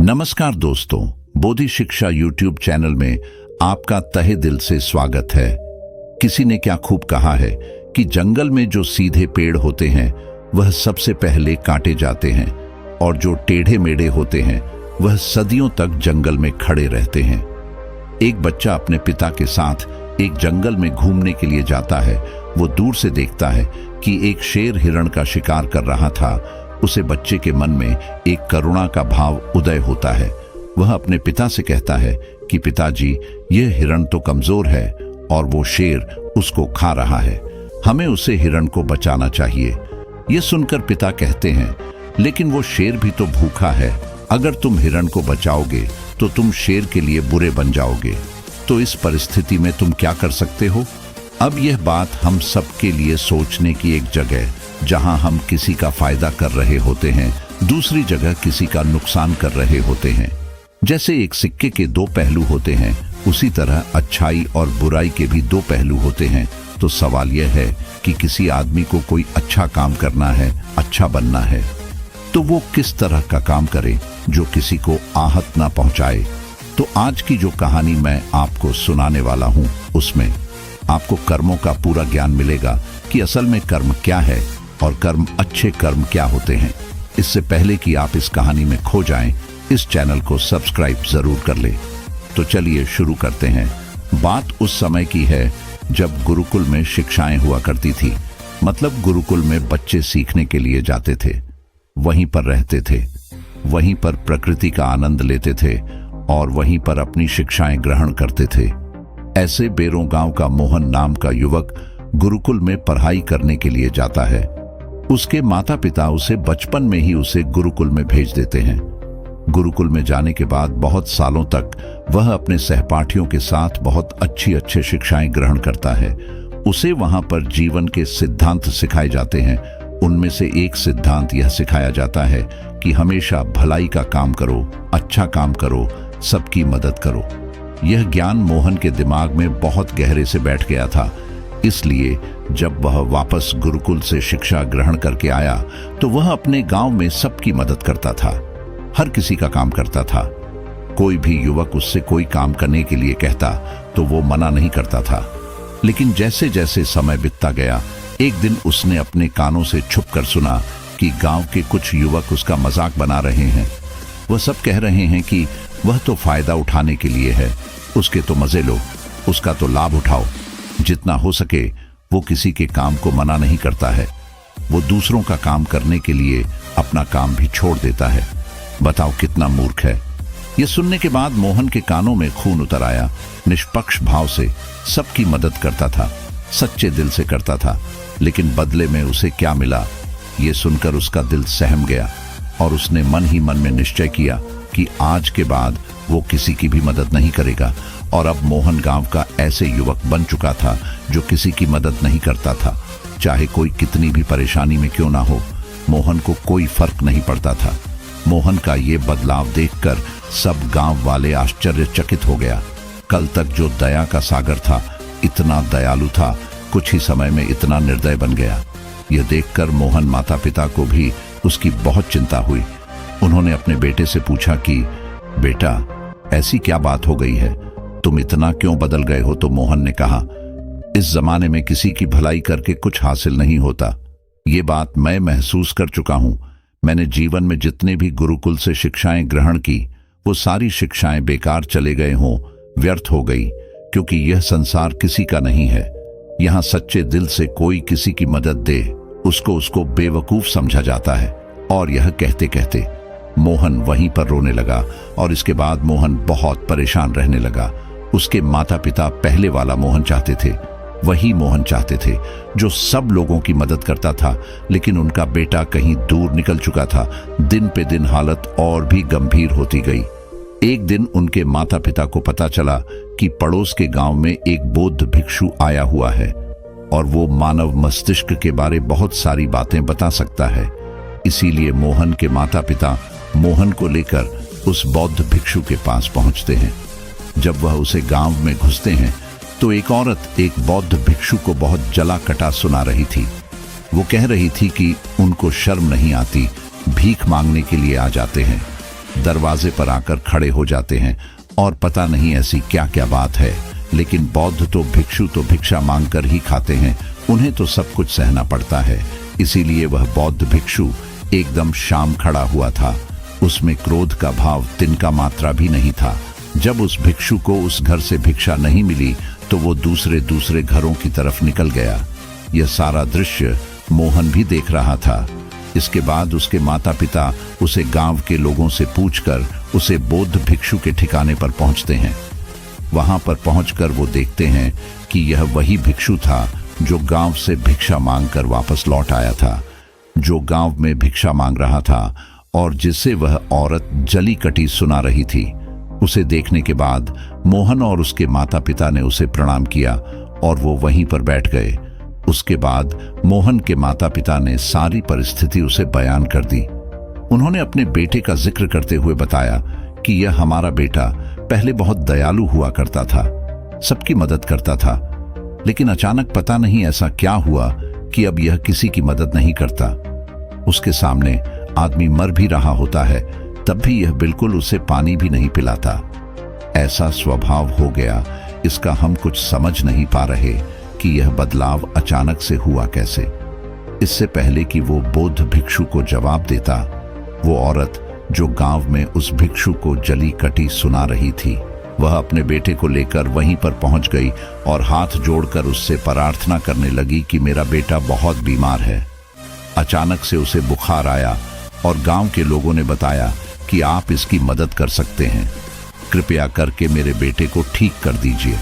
नमस्कार दोस्तों, बोधि शिक्षा यूट्यूब चैनल में आपका तहे दिल से स्वागत है। किसी ने क्या खूब कहा है कि जंगल में जो सीधे पेड़ होते हैं वह सबसे पहले काटे जाते हैं और जो टेढ़े मेढ़े होते हैं वह सदियों तक जंगल में खड़े रहते हैं। एक बच्चा अपने पिता के साथ एक जंगल में घूमने के लिए जाता है। वो दूर से देखता है कि एक शेर हिरण का शिकार कर रहा था। उसे बच्चे के मन में एक करुणा का भाव उदय होता है। वह अपने पिता से कहता है कि पिताजी, यह हिरण तो कमजोर है और वो शेर उसको खा रहा है। हमें उसे हिरण को बचाना चाहिए। ये सुनकर पिता कहते हैं, लेकिन वो शेर भी तो भूखा है। अगर तुम हिरण को बचाओगे तो तुम शेर के लिए बुरे बन जाओगे। तो इस परिस्थिति में तुम क्या कर सकते हो? अब यह बात हम सबके लिए सोचने की एक जगह, जहां हम किसी का फायदा कर रहे होते हैं, दूसरी जगह किसी का नुकसान कर रहे होते हैं। जैसे एक सिक्के के दो पहलू होते हैं, उसी तरह अच्छाई और बुराई के भी दो पहलू होते हैं। तो सवाल यह है कि किसी आदमी को कोई अच्छा काम करना है, अच्छा बनना है, तो वो किस तरह का काम करे जो किसी को आहत ना पहुंचाए। तो आज की जो कहानी मैं आपको सुनाने वाला हूं, उसमें आपको कर्मों का पूरा ज्ञान मिलेगा कि असल में कर्म क्या है और कर्म अच्छे कर्म क्या होते हैं। इससे पहले कि आप इस कहानी में खो जाएं, इस चैनल को सब्सक्राइब जरूर कर लें। तो चलिए शुरू करते हैं। बात उस समय की है जब गुरुकुल में शिक्षाएं हुआ करती थी। मतलब गुरुकुल में बच्चे सीखने के लिए जाते थे, वहीं पर रहते थे, वहीं पर प्रकृति का आनंद लेते थे और वहीं पर अपनी शिक्षाएं ग्रहण करते थे। ऐसे बेरों गांव का मोहन नाम का युवक गुरुकुल में पढ़ाई करने के लिए जाता है। उसके माता पिता उसे बचपन में ही उसे गुरुकुल में भेज देते हैं। गुरुकुल में जाने के बाद बहुत सालों तक वह अपने सहपाठियों के साथ बहुत अच्छी शिक्षाएं ग्रहण करता है। उसे वहां पर जीवन के सिद्धांत सिखाए जाते हैं। उनमें से एक सिद्धांत यह सिखाया जाता है कि हमेशा भलाई का काम करो, अच्छा काम करो, सबकी मदद करो। यह ज्ञान मोहन के दिमाग में बहुत गहरे से बैठ गया था। इसलिए जब वह वापस गुरुकुल से शिक्षा ग्रहण करके आया तो वह अपने गांव में सबकी मदद करता था, हर किसी का काम करता था। कोई भी युवक उससे कोई काम करने के लिए कहता तो वो मना नहीं करता था। लेकिन जैसे जैसे समय बीतता गया, एक दिन उसने अपने कानों से छुपकर सुना कि गांव के कुछ युवक उसका मजाक बना रहे हैं। वह सब कह रहे हैं कि वह तो फायदा उठाने के लिए है, उसके तो मजे लो, उसका तो लाभ उठाओ। जितना हो सके वो किसी के काम को मना नहीं करता है। वो दूसरों का काम करने के लिए अपना काम भी छोड़ देता है। बताओ कितना मूर्ख है। ये सुनने के बाद मोहन के कानों में खून उतर आया। निष्पक्ष भाव से सबकी मदद करता था, सच्चे दिल से करता था, लेकिन बदले में उसे क्या मिला, ये सुनकर उसका दिल सहम गया और उसने मन ही मन में निश्चय किया कि आज के बाद वो किसी की भी मदद नहीं करेगा। और अब मोहन गांव का ऐसे युवक बन चुका था जो किसी की मदद नहीं करता था। चाहे कोई कितनी भी परेशानी में क्यों ना हो, मोहन को कोई फर्क नहीं पड़ता था। मोहन का ये बदलाव देखकर सब गांव वाले आश्चर्यचकित हो गया। कल तक जो दया का सागर था, इतना दयालु था, कुछ ही समय में इतना निर्दय बन गया। यह देखकर मोहन माता पिता को भी उसकी बहुत चिंता हुई। उन्होंने अपने बेटे से पूछा कि बेटा, ऐसी क्या बात हो गई है, तुम इतना क्यों बदल गए हो? तो मोहन ने कहा, इस जमाने में किसी की भलाई करके कुछ हासिल नहीं होता। ये बात मैं महसूस कर चुका हूं। मैंने जीवन में जितने भी गुरुकुल से शिक्षाएं ग्रहण की, वो सारी शिक्षाएं बेकार चले गए हों, व्यर्थ हो गई, क्योंकि यह संसार किसी का नहीं है। यहां सच्चे दिल से कोई किसी की मदद दे, उसको बेवकूफ समझा जाता है। और यह कहते कहते मोहन वहीं पर रोने लगा और इसके बाद मोहन बहुत परेशान रहने लगा। उसके माता पिता पहले वाला मोहन चाहते थे, वही मोहन चाहते थे जो सब लोगों की मदद करता था, लेकिन उनका बेटा कहीं दूर निकल चुका था। दिन पे दिन हालत और भी गंभीर होती गई। एक दिन उनके माता पिता को पता चला कि पड़ोस के गांव में एक बौद्ध भिक्षु आया हुआ है और वो मानव मस्तिष्क के बारे बहुत सारी बातें बता सकता है। इसीलिए मोहन के माता पिता मोहन को लेकर उस बौद्ध भिक्षु के पास पहुंचते हैं। जब वह उसे गांव में घुसते हैं तो एक औरत एक बौद्ध भिक्षु को बहुत जला कटा सुना रही थी। वो कह रही थी कि उनको शर्म नहीं आती, भीख मांगने के लिए आ जाते हैं। दरवाजे पर आकर खड़े हो जाते हैं और पता नहीं ऐसी क्या क्या बात है, लेकिन बौद्ध तो भिक्षु तो भिक्षा मांगकर ही खाते हैं, उन्हें तो सब कुछ सहना पड़ता है। इसीलिए वह बौद्ध भिक्षु एकदम शाम खड़ा हुआ था। उसमें क्रोध का भाव तिनका मात्रा भी नहीं था। जब उस भिक्षु को उस घर से भिक्षा नहीं मिली तो वो दूसरे घरों की तरफ निकल गया। यह सारा दृश्य मोहन भी देख रहा था। इसके बाद उसके माता पिता उसे गांव के लोगों से पूछकर उसे बौद्ध भिक्षु के ठिकाने पर पहुंचते हैं। वहां पर पहुंचकर वो देखते हैं कि यह वही भिक्षु था जो गांव से भिक्षा मांगकर वापस लौट आया था, जो गांव में भिक्षा मांग रहा था और जिसे वह औरत जली कटी सुना रही थी। उसे देखने के बाद मोहन और उसके माता पिता ने उसे प्रणाम किया और वो वहीं पर बैठ गए। उसके बाद मोहन के माता पिता ने सारी परिस्थिति उसे बयान कर दी। उन्होंने अपने बेटे का जिक्र करते हुए बताया कि यह हमारा बेटा पहले बहुत दयालु हुआ करता था, सबकी मदद करता था, लेकिन अचानक पता नहीं ऐसा क्या हुआ कि अब यह किसी की मदद नहीं करता। उसके सामने आदमी मर भी रहा होता है तब भी यह बिल्कुल उसे पानी भी नहीं पिलाता। ऐसा स्वभाव हो गया, इसका हम कुछ समझ नहीं पा रहे कि यह बदलाव अचानक से हुआ कैसे। इससे पहले कि वो बौद्ध भिक्षु को जवाब देता, वो औरत जो गांव में उस भिक्षु को जली कटी सुना रही थी, वह अपने बेटे को लेकर वहीं पर पहुंच गई और हाथ जोड़कर उससे प्रार्थना करने लगी कि मेरा बेटा बहुत बीमार है। अचानक से उसे बुखार आया और गांव के लोगों ने बताया कि आप इसकी मदद कर सकते हैं, कृपया करके मेरे बेटे को ठीक कर दीजिए।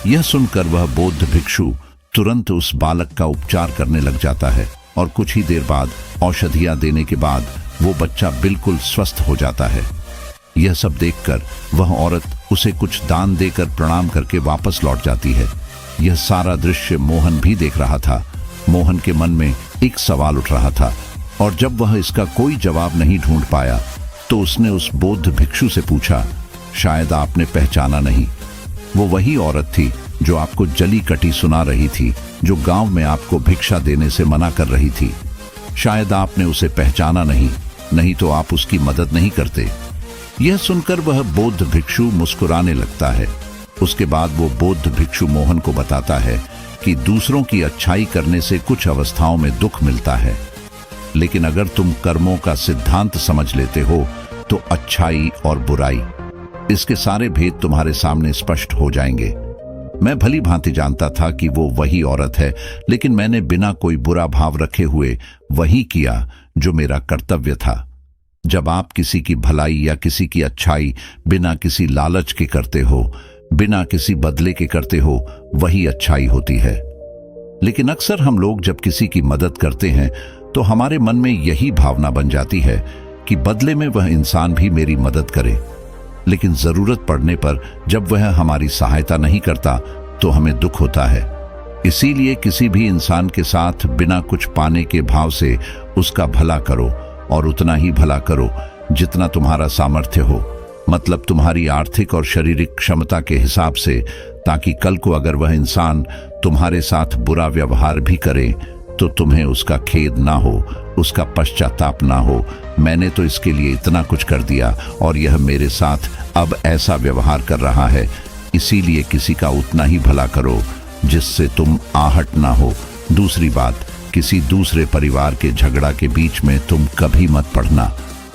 यह सुनकर वह बौद्ध भिक्षु तुरंत उस बालक का उपचार करने लग जाता है और कुछ ही देर बाद औषधियां देने के बाद वो बच्चा बिल्कुल स्वस्थ हो जाता है। यह सब देखकर वह औरत उसे कुछ दान देकर प्रणाम करके वापस लौट जाती है। यह सारा दृश्य मोहन भी देख रहा था। मोहन के मन में एक सवाल उठ रहा था और जब वह इसका कोई जवाब नहीं ढूंढ पाया तो उसने उस बौद्ध भिक्षु से पूछा, शायद आपने पहचाना नहीं, वो वही औरत थी जो आपको जली कटी सुना रही थी, जो गांव में आपको भिक्षा देने से मना कर रही थी। शायद आपने उसे पहचाना नहीं तो आप उसकी मदद नहीं करते। यह सुनकर वह बौद्ध भिक्षु मुस्कुराने लगता है। उसके बाद वो बौद्ध भिक्षु मोहन को बताता है कि दूसरों की अच्छाई करने से कुछ अवस्थाओं में दुख मिलता है, लेकिन अगर तुम कर्मों का सिद्धांत समझ लेते हो तो अच्छाई और बुराई, इसके सारे भेद तुम्हारे सामने स्पष्ट हो जाएंगे। मैं भली भांति जानता था कि वो वही औरत है, लेकिन मैंने बिना कोई बुरा भाव रखे हुए वही किया जो मेरा कर्तव्य था। जब आप किसी की भलाई या किसी की अच्छाई बिना किसी लालच के करते हो, बिना किसी बदले के करते हो, वही अच्छाई होती है। लेकिन अक्सर हम लोग जब किसी की मदद करते हैं तो हमारे मन में यही भावना बन जाती है कि बदले में वह इंसान भी मेरी मदद करे, लेकिन जरूरत पड़ने पर जब वह हमारी सहायता नहीं करता तो हमें दुख होता है। इसीलिए किसी भी इंसान के साथ बिना कुछ पाने के भाव से उसका भला करो और उतना ही भला करो जितना तुम्हारा सामर्थ्य हो, मतलब तुम्हारी आर्थिक और शारीरिक क्षमता के हिसाब से, ताकि कल को अगर वह इंसान तुम्हारे साथ बुरा व्यवहार भी करे तो तुम्हें उसका खेद ना हो, उसका पश्चाताप ना हो। मैंने तो इसके लिए इतना कुछ कर दिया और यह मेरे साथ अब ऐसा व्यवहार कर रहा है, इसीलिए किसी का उतना ही भला करो जिससे तुम आहट ना हो। दूसरी बात, किसी दूसरे परिवार के झगड़ा के बीच में तुम कभी मत पड़ना।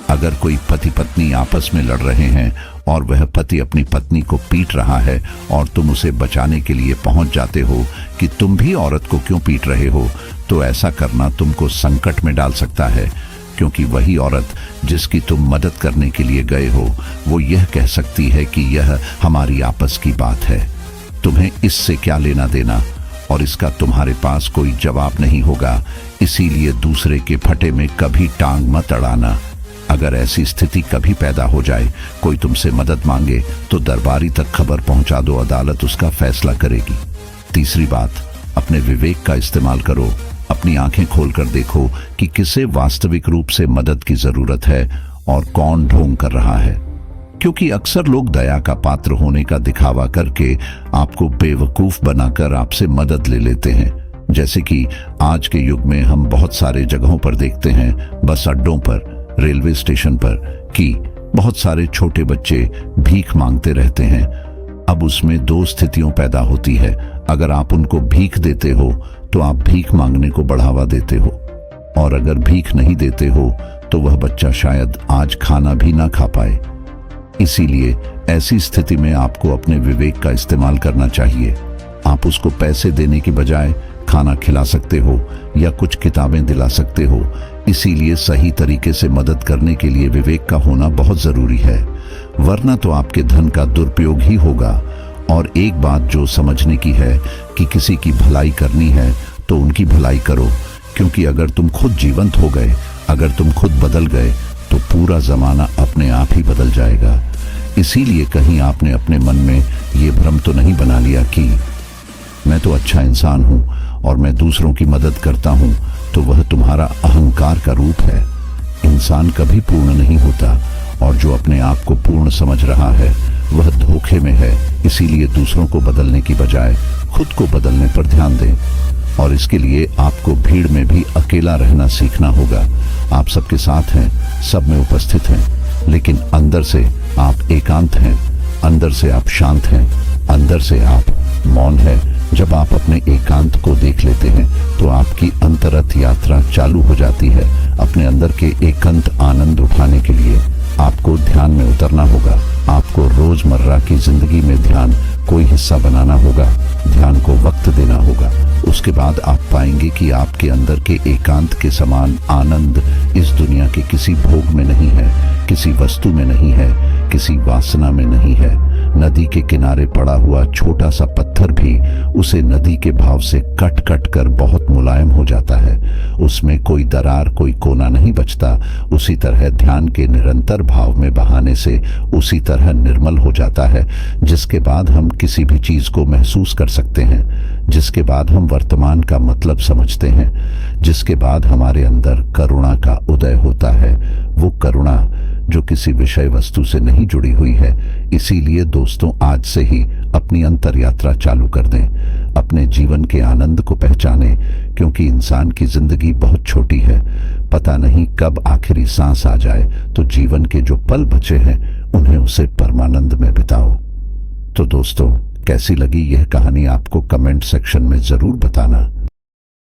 अगर कोई पति पत्नी आपस में लड़ रहे हैं और वह पति अपनी पत्नी को पीट रहा है और तुम उसे बचाने के लिए पहुंच जाते हो कि तुम भी औरत को क्यों पीट रहे हो, तो ऐसा करना तुमको संकट में डाल सकता है, क्योंकि वही औरत जिसकी तुम मदद करने के लिए गए हो वो यह कह सकती है कि यह हमारी आपस की बात है, तुम्हें इससे क्या लेना देना, और इसका तुम्हारे पास कोई जवाब नहीं होगा। इसीलिए दूसरे के फटे में कभी टांग मत अड़ाना। अगर ऐसी स्थिति कभी पैदा हो जाए, कोई तुमसे मदद मांगे तो दरबारी तक खबर पहुंचा दो, अदालत उसका फैसला करेगी। तीसरी बात, अपने विवेक का इस्तेमाल करो। अपनी आंखें खोलकर देखो कि किसे वास्तविक रूप से मदद की जरूरत है और कौन ढोंग कर रहा है, क्योंकि अक्सर लोग दया का पात्र होने का दिखावा करके आपको बेवकूफ बनाकर आपसे मदद ले लेते हैं। जैसे कि आज के युग में हम बहुत सारे जगहों पर देखते हैं, बस अड्डों पर, रेलवे स्टेशन पर, कि बहुत सारे छोटे बच्चे भीख मांगते रहते हैं। अब उसमें दो स्थितियां पैदा होती है। अगर आप उनको भीख देते हो तो आप भीख मांगने को बढ़ावा देते हो, और अगर भीख नहीं देते हो तो वह बच्चा शायद आज खाना भी ना खा पाए। इसीलिए ऐसी स्थिति में आपको अपने विवेक का इस्तेमाल करना चाहिए। आप उसको पैसे देने की बजाय खाना खिला सकते हो या कुछ किताबें दिला सकते हो। इसीलिए सही तरीके से मदद करने के लिए विवेक का होना बहुत जरूरी है, वरना तो आपके धन का दुरुपयोग ही होगा। और एक बात जो समझने की है कि किसी की भलाई करनी है तो उनकी भलाई करो, क्योंकि अगर तुम खुद जीवंत हो गए, अगर तुम खुद बदल गए तो पूरा जमाना अपने आप ही बदल जाएगा। इसीलिए कहीं आपने अपने मन में ये भ्रम तो नहीं बना लिया कि मैं तो अच्छा इंसान हूं और मैं दूसरों की मदद करता हूं, तो वह तुम्हारा अहंकार का रूप है। इंसान कभी पूर्ण नहीं होता, और जो अपने आप को पूर्ण समझ रहा है वह धोखे में है। इसीलिए दूसरों को बदलने की बजाय खुद को बदलने पर ध्यान दें। और इसके लिए आपको भीड़ में भी अकेला रहना सीखना होगा। आप सबके साथ हैं, सब में उपस्थित हैं, लेकिन अंदर से आप एकांत हैं, अंदर से आप शांत हैं, अंदर से आप मौन है। जब आप अपने एकांत को देख लेते हैं तो आपकी अंतरत यात्रा चालू हो जाती है। अपने अंदर के एकांत आनंद उठाने के लिए आपको ध्यान में उतरना होगा। आपको रोजमर्रा की जिंदगी में ध्यान कोई हिस्सा बनाना होगा, ध्यान को वक्त देना होगा। उसके बाद आप पाएंगे कि आपके अंदर के एकांत के समान आनंद इस दुनिया के किसी भोग में नहीं है, किसी वस्तु में नहीं है, किसी वासना में नहीं है। नदी के किनारे पड़ा हुआ छोटा सा पत्थर भी उसे नदी के भाव से कट कट कर बहुत मुलायम हो जाता है। उसमें कोई दरार, कोई कोना नहीं बचता। उसी तरह ध्यान के निरंतर भाव में बहाने से उसी तरह निर्मल हो जाता है, जिसके बाद हम किसी भी चीज को महसूस कर सकते हैं, जिसके बाद हम वर्तमान का मतलब समझते हैं, जिसके बाद हमारे अंदर करुणा का उदय होता है। वो करुणा जो किसी विषय वस्तु से नहीं जुड़ी हुई है। इसीलिए दोस्तों, आज से ही अपनी अंतर यात्रा चालू कर दें, अपने जीवन के आनंद को पहचानें, क्योंकि इंसान की जिंदगी बहुत छोटी है। पता नहीं कब आखिरी सांस आ जाए, तो जीवन के जो पल बचे हैं उन्हें उसे परमानंद में बिताओ। तो दोस्तों, कैसी लगी यह कहानी आपको कमेंट सेक्शन में जरूर बताना।